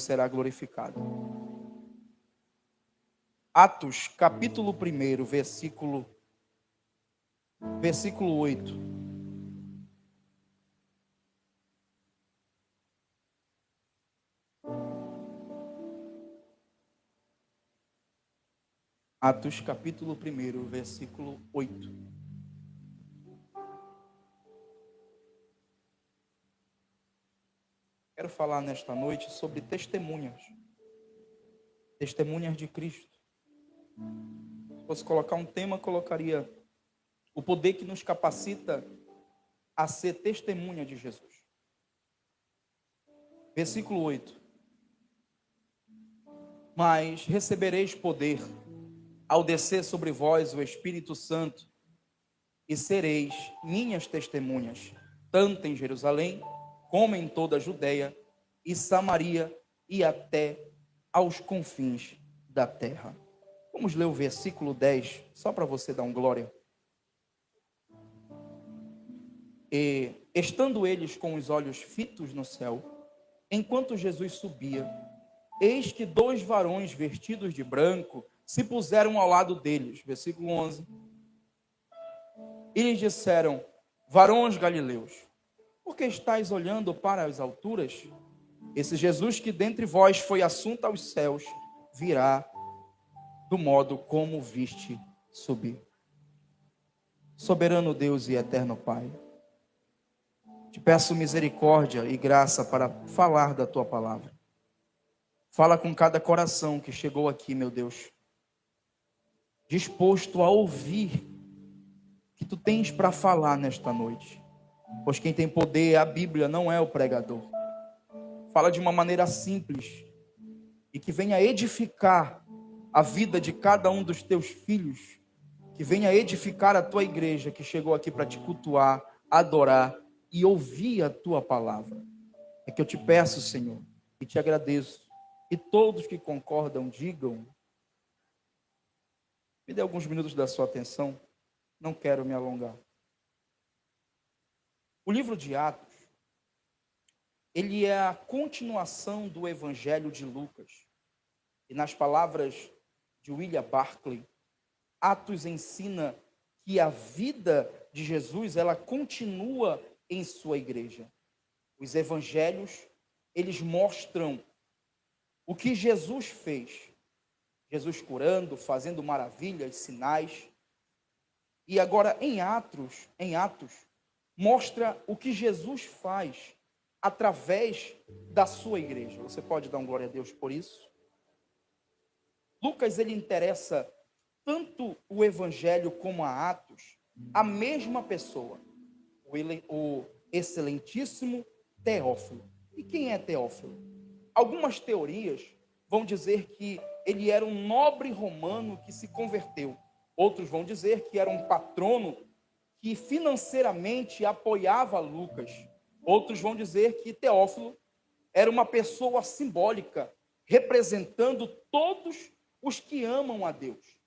será glorificado. Atos, capítulo 1, versículo 8. Atos, capítulo 1, versículo 8. Quero falar nesta noite sobre testemunhas. Testemunhas de Cristo. Se fosse colocar um tema, colocaria o poder que nos capacita a ser testemunha de Jesus. Versículo 8. Mas recebereis poder ao descer sobre vós o Espírito Santo, e sereis minhas testemunhas, tanto em Jerusalém, como em toda a Judeia e Samaria, e até aos confins da terra. Vamos ler o versículo 10, só para você dar um glória. E, estando eles com os olhos fitos no céu, enquanto Jesus subia, eis que 2 varões vestidos de branco se puseram ao lado deles. Versículo 11. E lhes disseram: varões galileus, por que estáis olhando para as alturas? Esse Jesus que dentre vós foi assunto aos céus, virá do modo como viste subir. Soberano Deus e eterno Pai, te peço misericórdia e graça para falar da tua palavra. Fala com cada coração que chegou aqui, meu Deus, disposto a ouvir o que tu tens para falar nesta noite. Pois quem tem poder é a Bíblia, não é o pregador. Fala de uma maneira simples e que venha edificar a vida de cada um dos teus filhos, que venha edificar a tua igreja que chegou aqui para te cultuar, adorar e ouvir a tua palavra. É que eu te peço, Senhor, e te agradeço. E todos que concordam, digam. Me dê alguns minutos da sua atenção, não quero me alongar. O livro de Atos, ele é a continuação do Evangelho de Lucas. E nas palavras de William Barclay, Atos ensina que a vida de Jesus, ela continua em sua igreja. Os evangelhos, eles mostram o que Jesus fez. Jesus curando, fazendo maravilhas, sinais. E agora em Atos, mostra o que Jesus faz através da sua igreja. Você pode dar um glória a Deus por isso? Lucas, ele interessa tanto o Evangelho como a Atos, a mesma pessoa, o excelentíssimo Teófilo. E quem é Teófilo? Algumas teorias vão dizer que ele era um nobre romano que se converteu. Outros vão dizer que era um patrono que financeiramente apoiava Lucas. Outros vão dizer que Teófilo era uma pessoa simbólica, representando todos os que amam a Deus.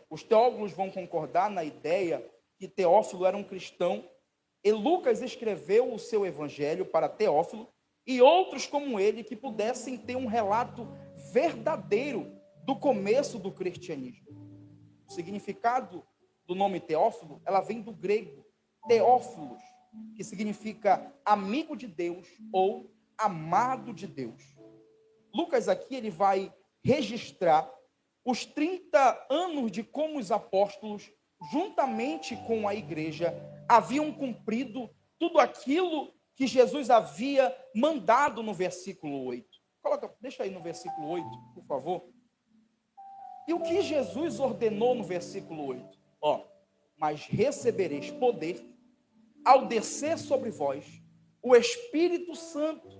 Os teólogos vão concordar na ideia que Teófilo era um cristão, e Lucas escreveu o seu evangelho para Teófilo e outros como ele que pudessem ter um relato verdadeiro do começo do cristianismo. O significado do nome Teófilo, ela vem do grego Teófilos, que significa amigo de Deus ou amado de Deus. Lucas aqui ele vai registrar os 30 anos de como os apóstolos, juntamente com a igreja, haviam cumprido tudo aquilo que Jesus havia mandado no versículo 8. Deixa aí no versículo 8, por favor. E o que Jesus ordenou no versículo 8? Mas recebereis poder ao descer sobre vós o Espírito Santo,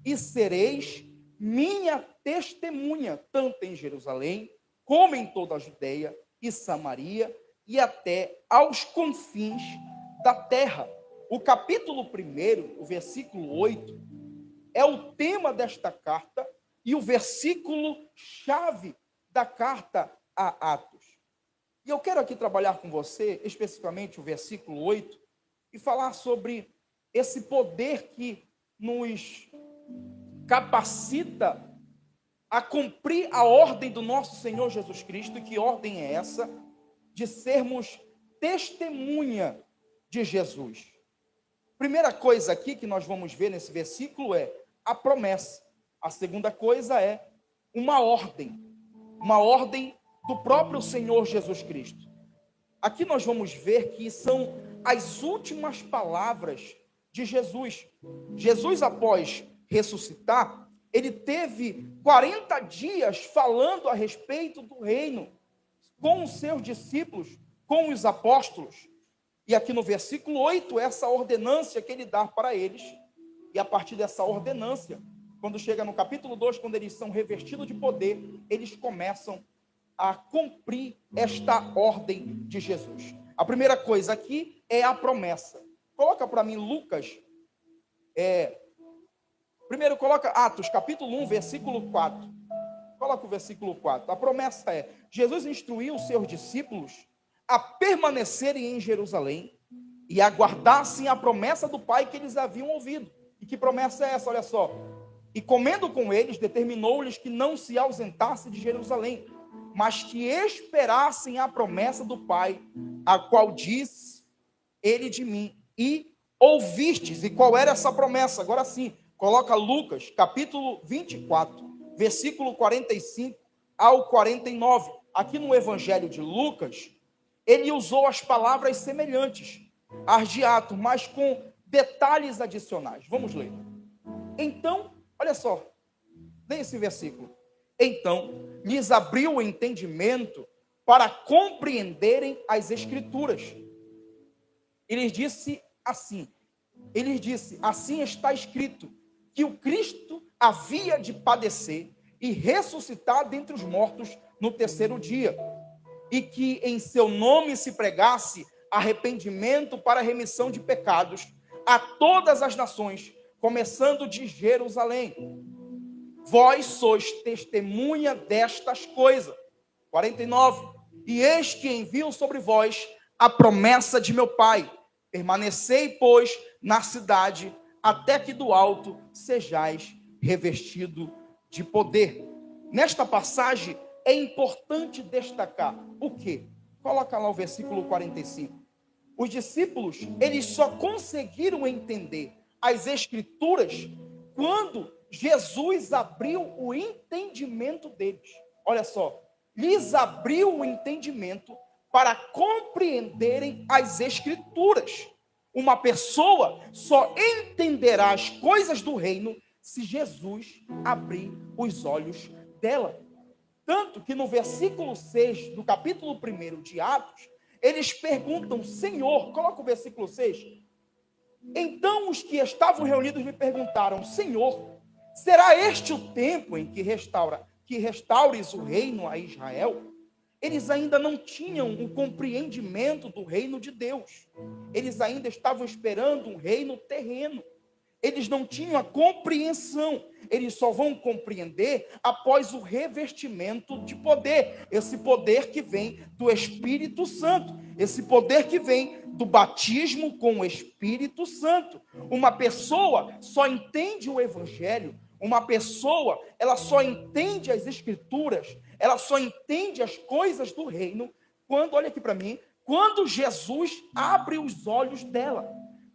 e sereis minha testemunha, tanto em Jerusalém, como em toda a Judeia e Samaria, e até aos confins da terra. O capítulo 1, o versículo 8, é o tema desta carta e o versículo-chave da carta a Atos. E eu quero aqui trabalhar com você, especificamente o versículo 8, e falar sobre esse poder que nos capacita a cumprir a ordem do nosso Senhor Jesus Cristo. E que ordem é essa? De sermos testemunha de Jesus. Primeira coisa aqui que nós vamos ver nesse versículo é a promessa. A segunda coisa é uma ordem do próprio Senhor Jesus Cristo. Aqui nós vamos ver que são as últimas palavras de Jesus. Jesus, após ressuscitar, ele teve 40 dias falando a respeito do reino com os seus discípulos, com os apóstolos. E aqui no versículo 8, essa ordenância que ele dá para eles. E a partir dessa ordenância, quando chega no capítulo 2, quando eles são revestidos de poder, eles começam a cumprir esta ordem de Jesus. A primeira coisa aqui é a promessa. Coloca para mim Lucas, primeiro coloca Atos, capítulo 1, versículo 4. Coloca o versículo 4. A promessa é: Jesus instruiu os seus discípulos a permanecerem em Jerusalém e aguardassem a promessa do Pai que eles haviam ouvido. E que promessa é essa? Olha só. E comendo com eles, determinou-lhes que não se ausentassem de Jerusalém, mas que esperassem a promessa do Pai, a qual disse ele de mim. E ouvistes. E qual era essa promessa? Agora sim, coloca Lucas, capítulo 24, versículo 45 ao 49. Aqui no Evangelho de Lucas, ele usou as palavras semelhantes às de Atos, mas com detalhes adicionais. Vamos ler. Então, olha só, leia esse versículo. Então, lhes abriu o entendimento para compreenderem as Escrituras. Ele disse assim, assim está escrito, que o Cristo havia de padecer e ressuscitar dentre os mortos no terceiro dia, e que em seu nome se pregasse arrependimento para remissão de pecados a todas as nações, começando de Jerusalém. Vós sois testemunha destas coisas. 49. E eis que envio sobre vós a promessa de meu Pai. Permanecei, pois, na cidade, até que do alto sejais revestido de poder. Nesta passagem é importante destacar o quê? Coloca lá o versículo 45. Os discípulos, eles só conseguiram entender as Escrituras quando Jesus abriu o entendimento deles. Olha só, lhes abriu o entendimento para compreenderem as Escrituras. Uma pessoa só entenderá as coisas do reino se Jesus abrir os olhos dela. Tanto que no versículo 6 do capítulo 1 de Atos, eles perguntam: Senhor, coloca o versículo 6. Então os que estavam reunidos lhe perguntaram: Senhor, será este o tempo em que restaures o reino a Israel? Eles ainda não tinham o compreendimento do reino de Deus. Eles ainda estavam esperando um reino terreno. Eles não tinham a compreensão. Eles só vão compreender após o revestimento de poder. Esse poder que vem do Espírito Santo. Esse poder que vem do batismo com o Espírito Santo. Uma pessoa só entende o Evangelho. Uma pessoa, ela só entende as Escrituras. Ela só entende as coisas do reino quando, olha aqui para mim, quando Jesus abre os olhos dela.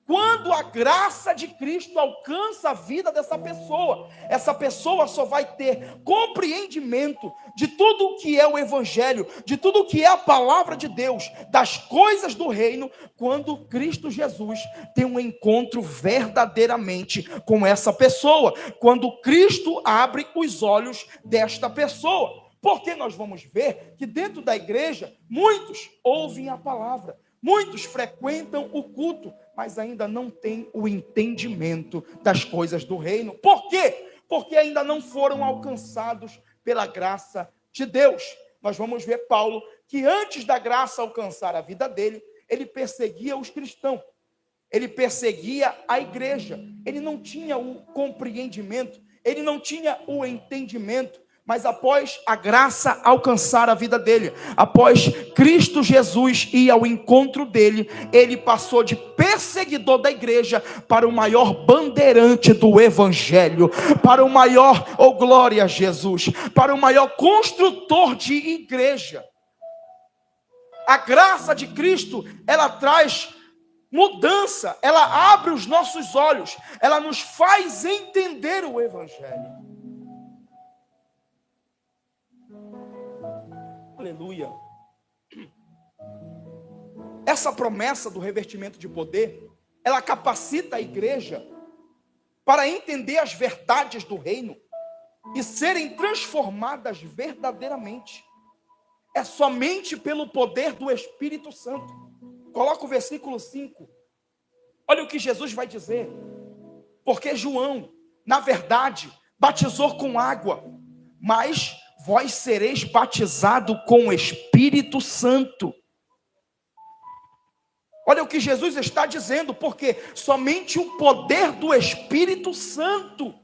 Quando a graça de Cristo alcança a vida dessa pessoa, essa pessoa só vai ter compreendimento de tudo o que é o Evangelho, de tudo o que é a palavra de Deus, das coisas do reino, quando Cristo Jesus tem um encontro verdadeiramente com essa pessoa, quando Cristo abre os olhos desta pessoa. Porque nós vamos ver que dentro da igreja, muitos ouvem a palavra, muitos frequentam o culto, mas ainda não têm o entendimento das coisas do reino. Por quê? Porque ainda não foram alcançados pela graça de Deus. Nós vamos ver Paulo, que antes da graça alcançar a vida dele, ele perseguia os cristãos, ele perseguia a igreja, ele não tinha o compreendimento, ele não tinha o entendimento. Mas após a graça alcançar a vida dele, após Cristo Jesus ir ao encontro dele, ele passou de perseguidor da igreja para o maior bandeirante do evangelho, para o maior, oh glória a Jesus, para o maior construtor de igreja. A graça de Cristo, ela traz mudança, ela abre os nossos olhos, ela nos faz entender o evangelho. Aleluia. Essa promessa do revestimento de poder, ela capacita a igreja para entender as verdades do reino e serem transformadas verdadeiramente. É somente pelo poder do Espírito Santo. Coloca o versículo 5. Olha o que Jesus vai dizer. Porque João, na verdade, batizou com água, mas vós sereis batizados com o Espírito Santo. Olha o que Jesus está dizendo, porque somente o poder do Espírito Santo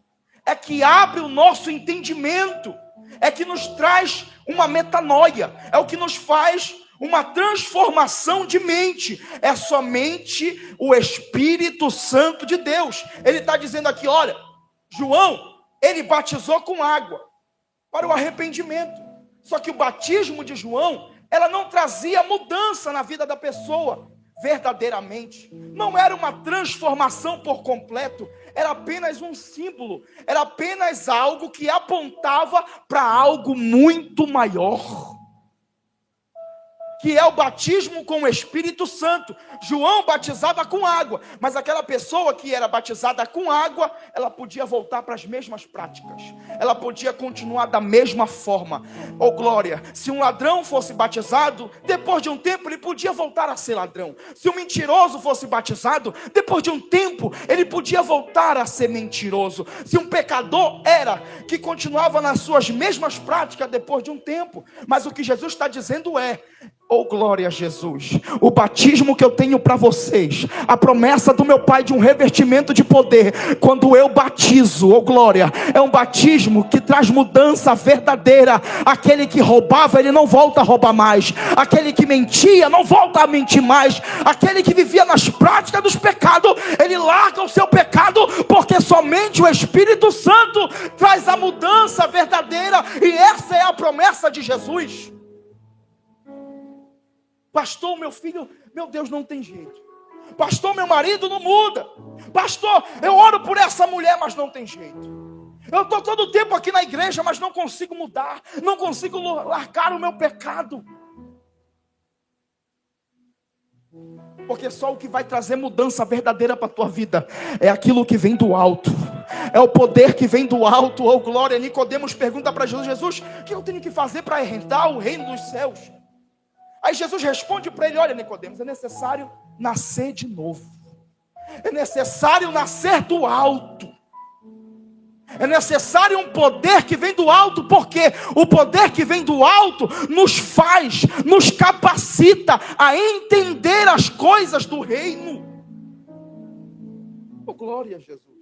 é que abre o nosso entendimento, é que nos traz uma metanoia, é o que nos faz uma transformação de mente. É somente o Espírito Santo de Deus. Ele está dizendo aqui, olha, João, ele batizou com água para o arrependimento. Só que o batismo de João, ela não trazia mudança na vida da pessoa verdadeiramente. Não era uma transformação por completo, era apenas um símbolo, era apenas algo que apontava para algo muito maior, que é o batismo com o Espírito Santo. João batizava com água, mas aquela pessoa que era batizada com água, ela podia voltar para as mesmas práticas, ela podia continuar da mesma forma. Oh glória, se um ladrão fosse batizado, depois de um tempo ele podia voltar a ser ladrão. Se um mentiroso fosse batizado, depois de um tempo ele podia voltar a ser mentiroso. Se um pecador que continuava nas suas mesmas práticas depois de um tempo. Mas o que Jesus está dizendo é, oh glória a Jesus, o batismo que eu tenho para vocês, a promessa do meu Pai de um revestimento de poder, quando eu batizo, oh glória, é um batismo que traz mudança verdadeira. Aquele que roubava, ele não volta a roubar mais. Aquele que mentia, não volta a mentir mais. Aquele que vivia nas práticas dos pecados, ele larga o seu pecado, porque somente o Espírito Santo traz a mudança verdadeira, e essa é a promessa de Jesus. Pastor, meu filho, meu Deus, não tem jeito. Pastor, meu marido não muda. Pastor, eu oro por essa mulher, mas não tem jeito. Eu estou todo o tempo aqui na igreja, mas não consigo mudar. Não consigo largar o meu pecado. Porque só o que vai trazer mudança verdadeira para a tua vida é aquilo que vem do alto. É o poder que vem do alto. Oh glória. Nicodemos pergunta para Jesus: Jesus, o que eu tenho que fazer para herdar o reino dos céus? Aí Jesus responde para ele: olha, Nicodemos, é necessário nascer de novo. É necessário nascer do alto. É necessário um poder que vem do alto, porque o poder que vem do alto nos capacita a entender as coisas do reino. Oh, glória a Jesus.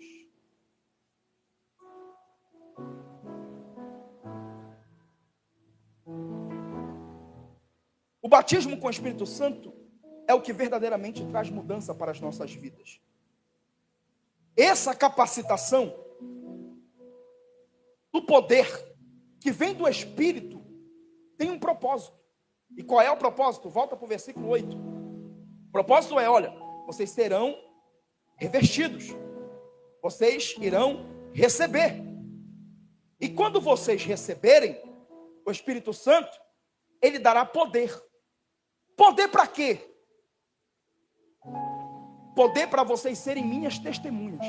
O batismo com o Espírito Santo é o que verdadeiramente traz mudança para as nossas vidas. Essa capacitação do poder que vem do Espírito tem um propósito. E qual é o propósito? Volta para o versículo 8. O propósito é, olha, vocês serão revestidos. Vocês irão receber. E quando vocês receberem o Espírito Santo, ele dará poder. Poder para quê? Poder para vocês serem minhas testemunhas.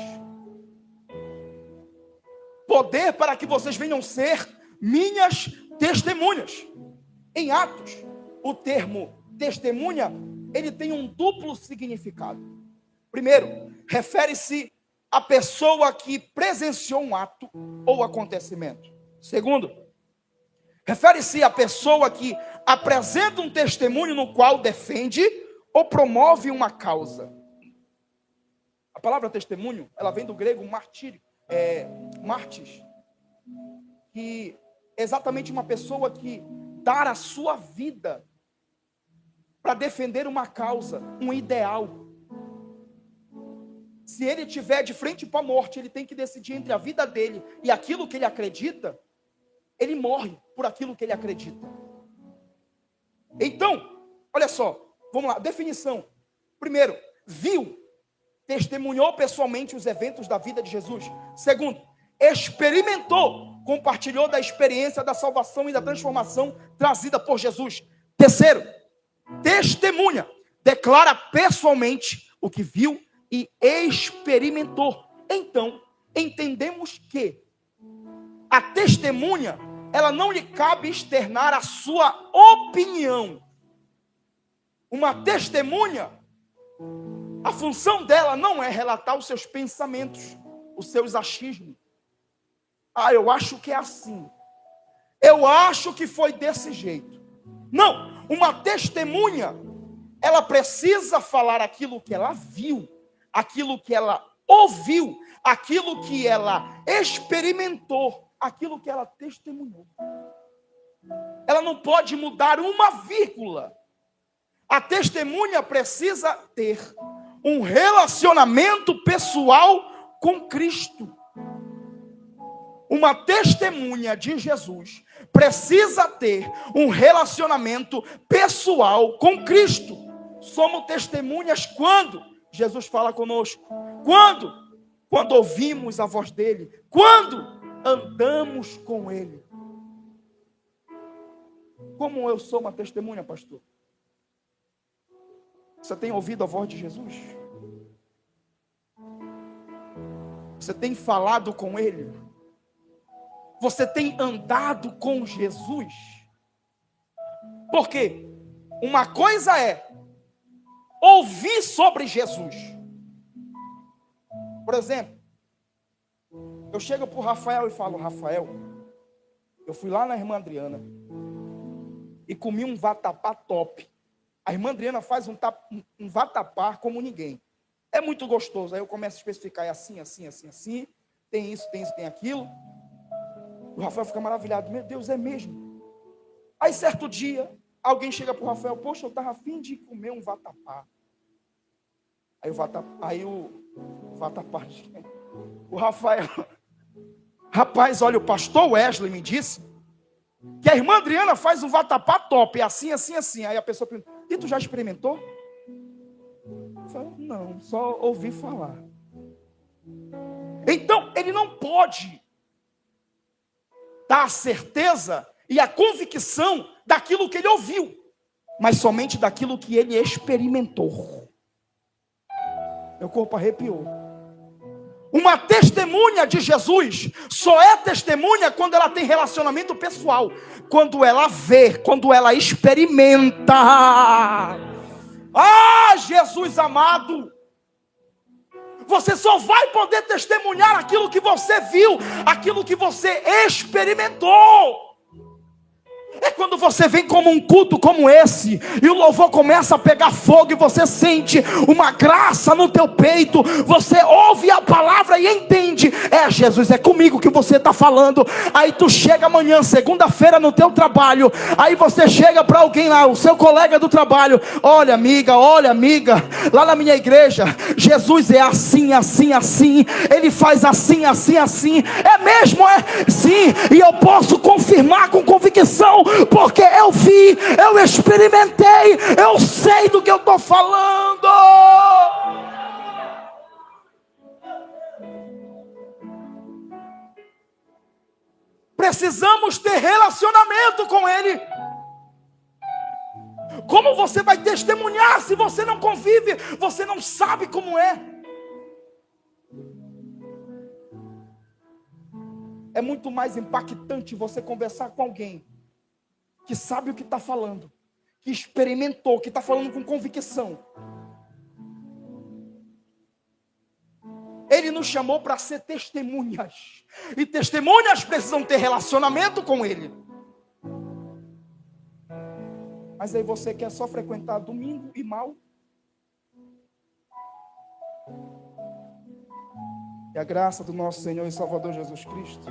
Poder para que vocês venham ser minhas testemunhas. Em Atos, o termo testemunha, ele tem um duplo significado. Primeiro, refere-se à pessoa que presenciou um ato ou acontecimento. Segundo, refere-se à pessoa que apresenta um testemunho no qual defende ou promove uma causa. A palavra testemunho, ela vem do grego martírio, mártis, que exatamente uma pessoa que dar a sua vida para defender uma causa, um ideal. Se ele estiver de frente para a morte, ele tem que decidir entre a vida dele e aquilo que ele acredita. Ele morre por aquilo que ele acredita. Então, olha só, vamos lá, definição. Primeiro, viu, testemunhou pessoalmente os eventos da vida de Jesus. Segundo, experimentou, compartilhou da experiência da salvação e da transformação trazida por Jesus. Terceiro, testemunha, declara pessoalmente o que viu e experimentou. Então, entendemos que a testemunha, ela não lhe cabe externar a sua opinião. Uma testemunha, a função dela não é relatar os seus pensamentos, os seus achismos. Ah, eu acho que é assim. Eu acho que foi desse jeito. Não, uma testemunha, ela precisa falar aquilo que ela viu, aquilo que ela ouviu, aquilo que ela experimentou, aquilo que ela testemunhou. Ela não pode mudar uma vírgula. A testemunha precisa ter um relacionamento pessoal com Cristo. Uma testemunha de Jesus precisa ter um relacionamento pessoal com Cristo. Somos testemunhas quando Jesus fala conosco. Quando? Quando ouvimos a voz dele. Quando andamos com ele. Como eu sou uma testemunha, pastor? Você tem ouvido a voz de Jesus? Você tem falado com ele? Você tem andado com Jesus? Porque uma coisa é ouvir sobre Jesus. Por exemplo, eu chego para o Rafael e falo: Rafael, eu fui lá na irmã Adriana e comi um vatapá top. A irmã Adriana faz um vatapá como ninguém. É muito gostoso. Aí eu começo a especificar: é assim, assim, assim, assim. Tem isso, tem aquilo. O Rafael fica maravilhado. Meu Deus, é mesmo? Aí certo dia, alguém chega para o Rafael: poxa, eu estava a fim de comer um vatapá. Aí o vatapá, o Rafael: rapaz, olha, o pastor Wesley me disse que a irmã Adriana faz um vatapá top, é assim, assim, assim. Aí a pessoa pergunta: e tu já experimentou? Eu falo: não, só ouvi falar. Então, ele não pode dar a certeza e a convicção daquilo que ele ouviu, mas somente daquilo que ele experimentou. Meu corpo arrepiou. Uma testemunha de Jesus só é testemunha quando ela tem relacionamento pessoal, quando ela vê, quando ela experimenta. Ah, Jesus amado, você só vai poder testemunhar aquilo que você viu, aquilo que você experimentou. É quando você vem como um culto como esse, e o louvor começa a pegar fogo, e você sente uma graça no teu peito, você ouve a palavra e entende: é Jesus, é comigo que você está falando. Aí tu chega amanhã, segunda-feira, no teu trabalho, aí você chega para alguém lá, o seu colega do trabalho: olha amiga, lá na minha igreja, Jesus é assim, assim, assim, ele faz assim, assim, assim. É mesmo? É? Sim, e eu posso confirmar com convicção, porque eu vi, eu experimentei, eu sei do que eu estou falando. Precisamos ter relacionamento com ele. Como você vai testemunhar se você não convive, você não sabe como é? É muito mais impactante você conversar com alguém que sabe o que está falando, que experimentou, que está falando com convicção. Ele nos chamou para ser testemunhas, e testemunhas precisam ter relacionamento com ele. Mas aí você quer só frequentar domingo e mal? E a graça do nosso Senhor e Salvador Jesus Cristo,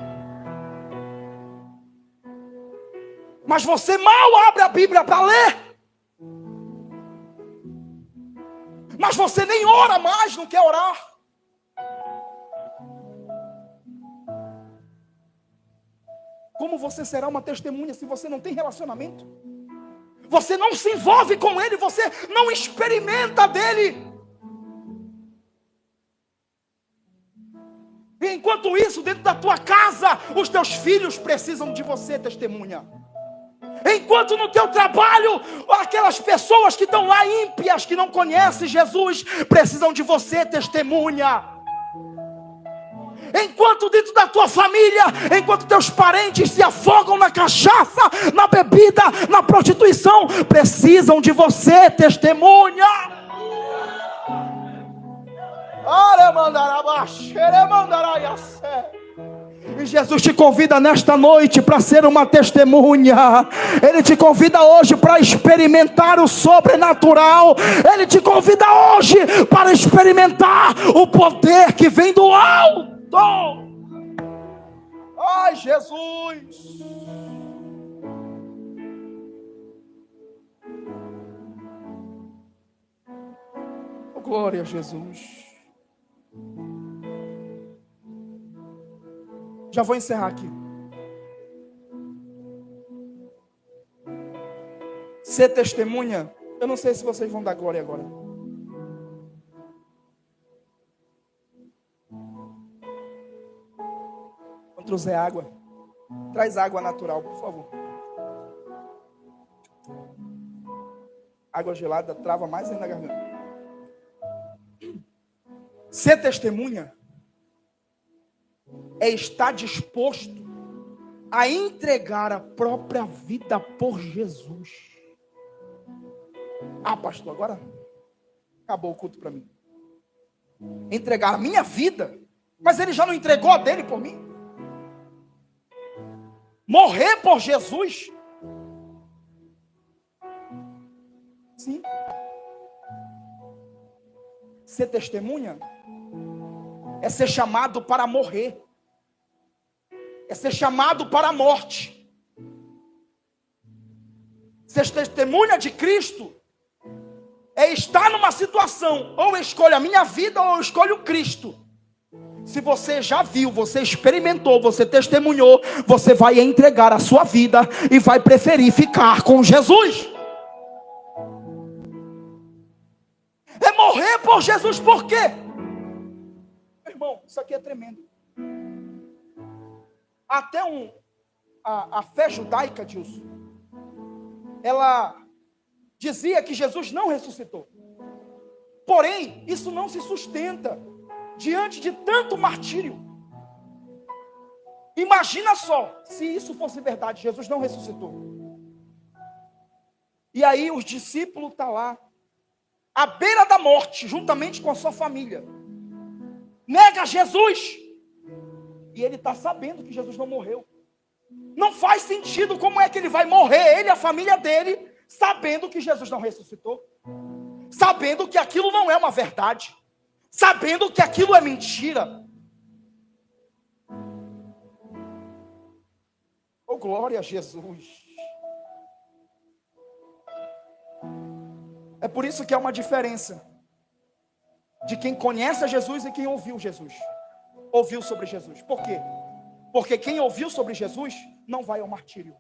mas você mal abre a Bíblia para ler. Mas você nem ora mais, não quer orar. Como você será uma testemunha se você não tem relacionamento? Você não se envolve com Ele, você não experimenta dele. E enquanto isso, dentro da tua casa, os teus filhos precisam de você, testemunha. Enquanto no teu trabalho, aquelas pessoas que estão lá ímpias, que não conhecem Jesus, precisam de você, testemunha. Enquanto dentro da tua família, enquanto teus parentes se afogam na cachaça, na bebida, na prostituição, precisam de você, testemunha. E Jesus te convida nesta noite para ser uma testemunha. Ele te convida hoje para experimentar o sobrenatural. Ele te convida hoje para experimentar o poder que vem do alto. Ai, Jesus. Oh, glória a Jesus. Já vou encerrar aqui. Ser testemunha, eu não sei se vocês vão dar glória agora. Vou trazer água. Traz água natural, por favor. Água gelada trava mais ainda a garganta. Ser testemunha é estar disposto a entregar a própria vida por Jesus. Ah, pastor, agora acabou o culto para mim. Entregar a minha vida, mas ele já não entregou a dele por mim? Morrer por Jesus? Sim. Ser testemunha é ser chamado para morrer. É ser chamado para a morte. Ser testemunha de Cristo é estar numa situação, ou eu escolho a minha vida, ou eu escolho Cristo. Se você já viu, você experimentou, você testemunhou, você vai entregar a sua vida e vai preferir ficar com Jesus. É morrer por Jesus, por quê? Meu irmão, isso aqui é tremendo. Até a fé judaica, Dilson, ela dizia que Jesus não ressuscitou. Porém, isso não se sustenta diante de tanto martírio. Imagina só, se isso fosse verdade, Jesus não ressuscitou. E aí os discípulos estão lá, à beira da morte, juntamente com a sua família. Nega Jesus. E ele está sabendo que Jesus não morreu. Não faz sentido como é que ele vai morrer, ele e a família dele, sabendo que Jesus não ressuscitou. Sabendo que aquilo não é uma verdade. Sabendo que aquilo é mentira. Oh, glória a Jesus. É por isso que há uma diferença de quem conhece a Jesus e quem ouviu Jesus. Ouviu sobre Jesus. Por quê? Porque quem ouviu sobre Jesus não vai ao martírio.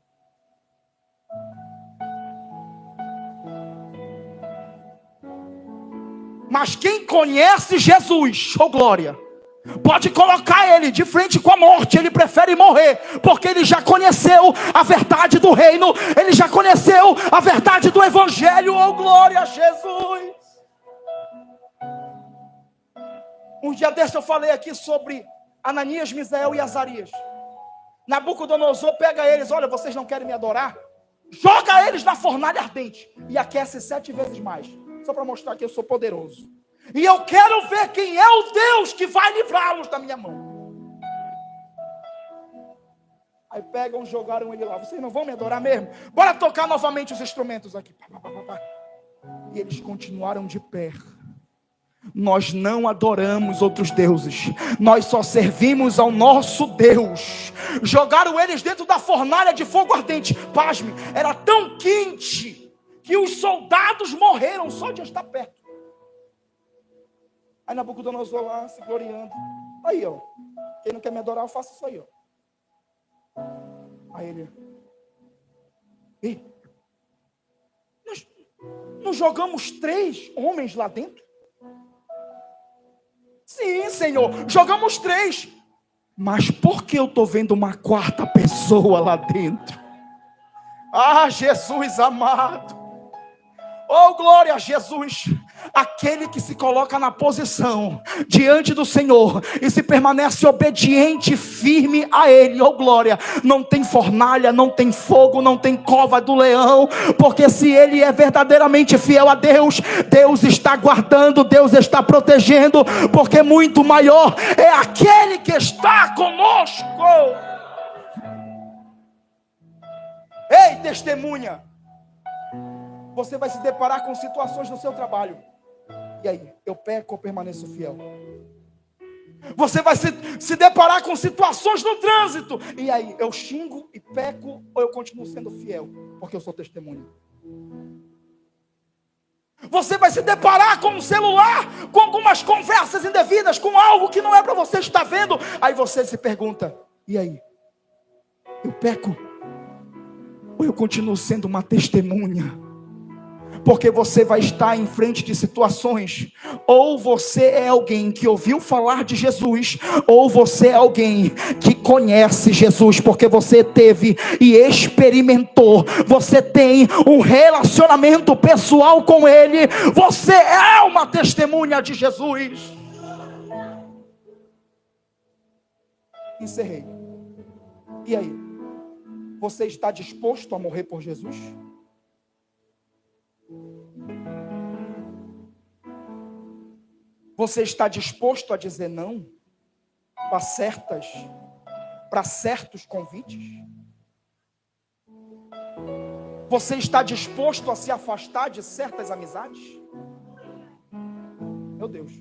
Mas quem conhece Jesus, oh glória, pode colocar ele de frente com a morte, ele prefere morrer, porque ele já conheceu a verdade do reino, ele já conheceu a verdade do evangelho, oh glória a Jesus. Um dia desse eu falei aqui sobre Ananias, Misael e Azarias. Nabucodonosor pega eles, olha, vocês não querem me adorar? Joga eles na fornalha ardente e aquece 7 vezes mais, só para mostrar que eu sou poderoso. E eu quero ver quem é o Deus que vai livrá-los da minha mão. Aí pegam, jogaram ele lá. Vocês não vão me adorar mesmo? Bora tocar novamente os instrumentos aqui. E eles continuaram de pé. Nós não adoramos outros deuses, nós só servimos ao nosso Deus. Jogaram eles dentro da fornalha de fogo ardente. Pasme, era tão quente que os soldados morreram só de estar perto. Aí Nabucodonosor lá se gloriando. Aí, ó, quem não quer me adorar, eu faço isso aí, ó. Aí ele: ei, nós não jogamos 3 homens lá dentro? Sim, Senhor, jogamos 3. Mas por que eu estou vendo uma 4ª pessoa lá dentro? Ah, Jesus amado. Oh, glória a Jesus. Aquele que se coloca na posição diante do Senhor e se permanece obediente e firme a Ele, oh glória, não tem fornalha, não tem fogo, não tem cova do leão, porque se ele é verdadeiramente fiel a Deus, Deus está guardando, Deus está protegendo, porque muito maior é aquele que está conosco. Ei, testemunha, você vai se deparar com situações no seu trabalho. E aí, eu peco ou permaneço fiel? Você vai se deparar com situações no trânsito. E aí, eu xingo e peco ou eu continuo sendo fiel? Porque eu sou testemunha. Você vai se deparar com um celular, com algumas conversas indevidas, com algo que não é para você estar vendo. Aí você se pergunta: e aí? Eu peco ou eu continuo sendo uma testemunha? Porque você vai estar em frente de situações, ou você é alguém que ouviu falar de Jesus, ou você é alguém que conhece Jesus, porque você teve e experimentou, você tem um relacionamento pessoal com Ele, você é uma testemunha de Jesus. Encerrei. E aí? Você está disposto a morrer por Jesus? Você está disposto a dizer não para certos convites? Você está disposto a se afastar de certas amizades? Meu Deus.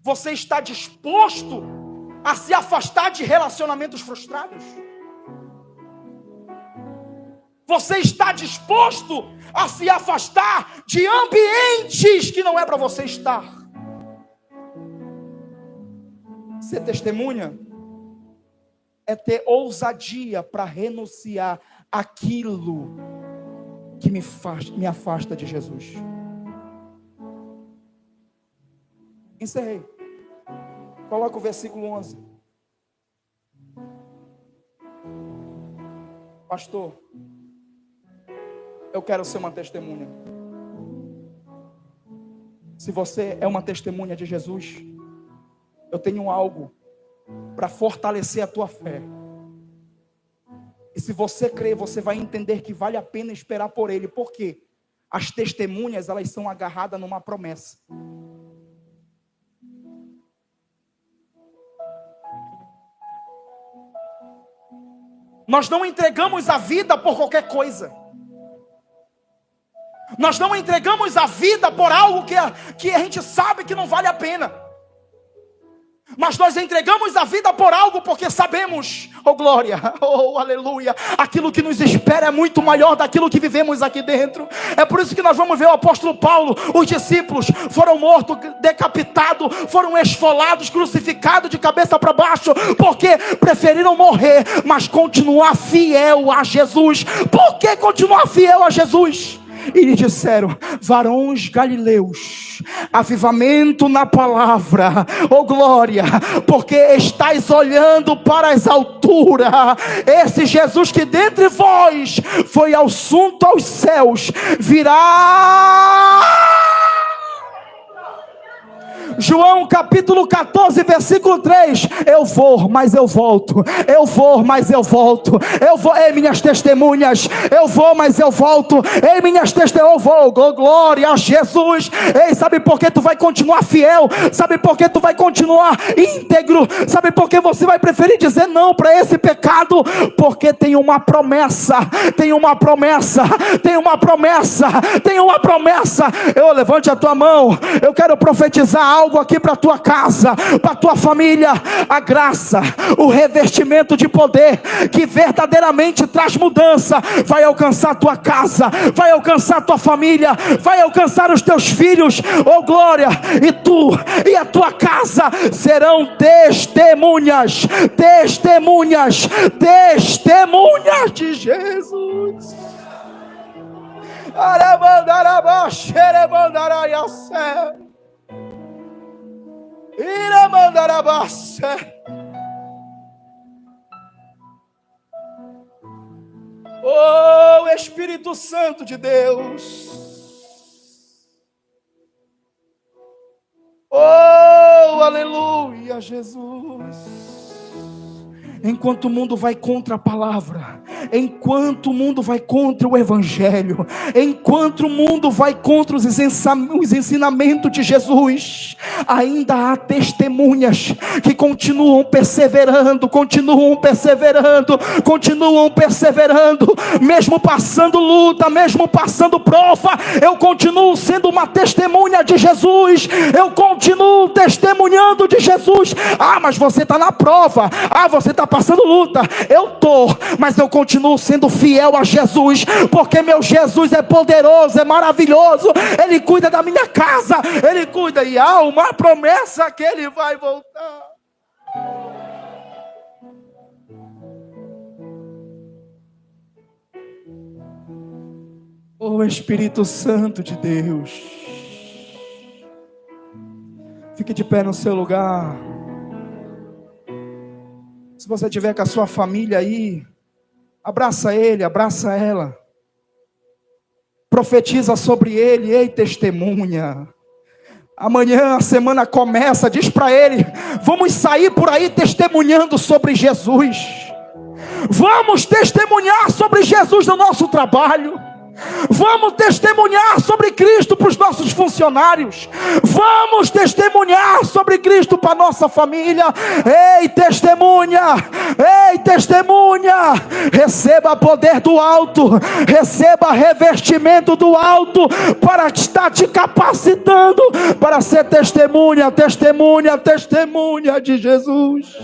Você está disposto a se afastar de relacionamentos frustrados? Você está disposto a se afastar de ambientes que não é para você estar? Ser testemunha é ter ousadia para renunciar aquilo que me afasta de Jesus. Encerrei. Coloca o versículo 11. Pastor, eu quero ser uma testemunha. Se você é uma testemunha de Jesus, eu tenho algo para fortalecer a tua fé. E se você crer, você vai entender que vale a pena esperar por Ele. Por quê? As testemunhas, elas são agarradas numa promessa. Nós não entregamos a vida por qualquer coisa. Nós não entregamos a vida por algo que a gente sabe que não vale a pena. Mas nós entregamos a vida por algo porque sabemos, oh glória, oh aleluia, aquilo que nos espera é muito maior daquilo que vivemos aqui dentro. É por isso que nós vamos ver o apóstolo Paulo, os discípulos foram mortos, decapitados, foram esfolados, crucificados de cabeça para baixo, porque preferiram morrer, mas continuar fiel a Jesus. Por que continuar fiel a Jesus? E lhe disseram: varões galileus, avivamento na palavra, oh glória, porque estáis olhando para as alturas. Esse Jesus que dentre vós foi assunto aos céus, virá. João capítulo 14, versículo 3. Eu vou, mas eu volto. Eu vou, mas eu volto. Eu vou, ei minhas testemunhas. Eu vou, mas eu volto. Ei minhas testemunhas, eu vou. Glória a Jesus. Ei, sabe por que tu vai continuar fiel? Sabe por que tu vai continuar íntegro? Sabe por que você vai preferir dizer não para esse pecado? Porque tem uma promessa. Tem uma promessa. Tem uma promessa. Tem uma promessa. Eu levante a tua mão. Eu quero profetizar algo algo aqui para a tua casa, para a tua família. A graça, o revestimento de poder que verdadeiramente traz mudança, vai alcançar a tua casa, vai alcançar a tua família, vai alcançar os teus filhos. Oh glória! E tu e a tua casa serão testemunhas, testemunhas, testemunhas de Jesus. Oh Espírito Santo de Deus, oh aleluia, Jesus. Enquanto o mundo vai contra a palavra, enquanto o mundo vai contra o evangelho, enquanto o mundo vai contra os ensinamentos de Jesus, ainda há testemunhas que continuam perseverando, mesmo passando luta, mesmo passando prova. Eu continuo sendo uma testemunha de Jesus, eu continuo testemunhando de Jesus. Ah, mas você está na prova, ah, você está passando luta. Eu estou, mas eu continuo sendo fiel a Jesus, porque meu Jesus é poderoso, é maravilhoso. Ele cuida da minha casa, Ele cuida, e há uma promessa que Ele vai voltar. Oh Espírito Santo de Deus, fique de pé no seu lugar. Se você tiver com a sua família aí, abraça ele, abraça ela. Profetiza sobre ele, ei testemunha. Amanhã a semana começa, diz para ele: vamos sair por aí testemunhando sobre Jesus. Vamos testemunhar sobre Jesus no nosso trabalho. Vamos testemunhar sobre Cristo para os nossos funcionários. Vamos testemunhar sobre Cristo para a nossa família. Ei testemunha, ei testemunha, receba poder do alto, receba revestimento do alto, para estar te capacitando para ser testemunha, testemunha, testemunha de Jesus.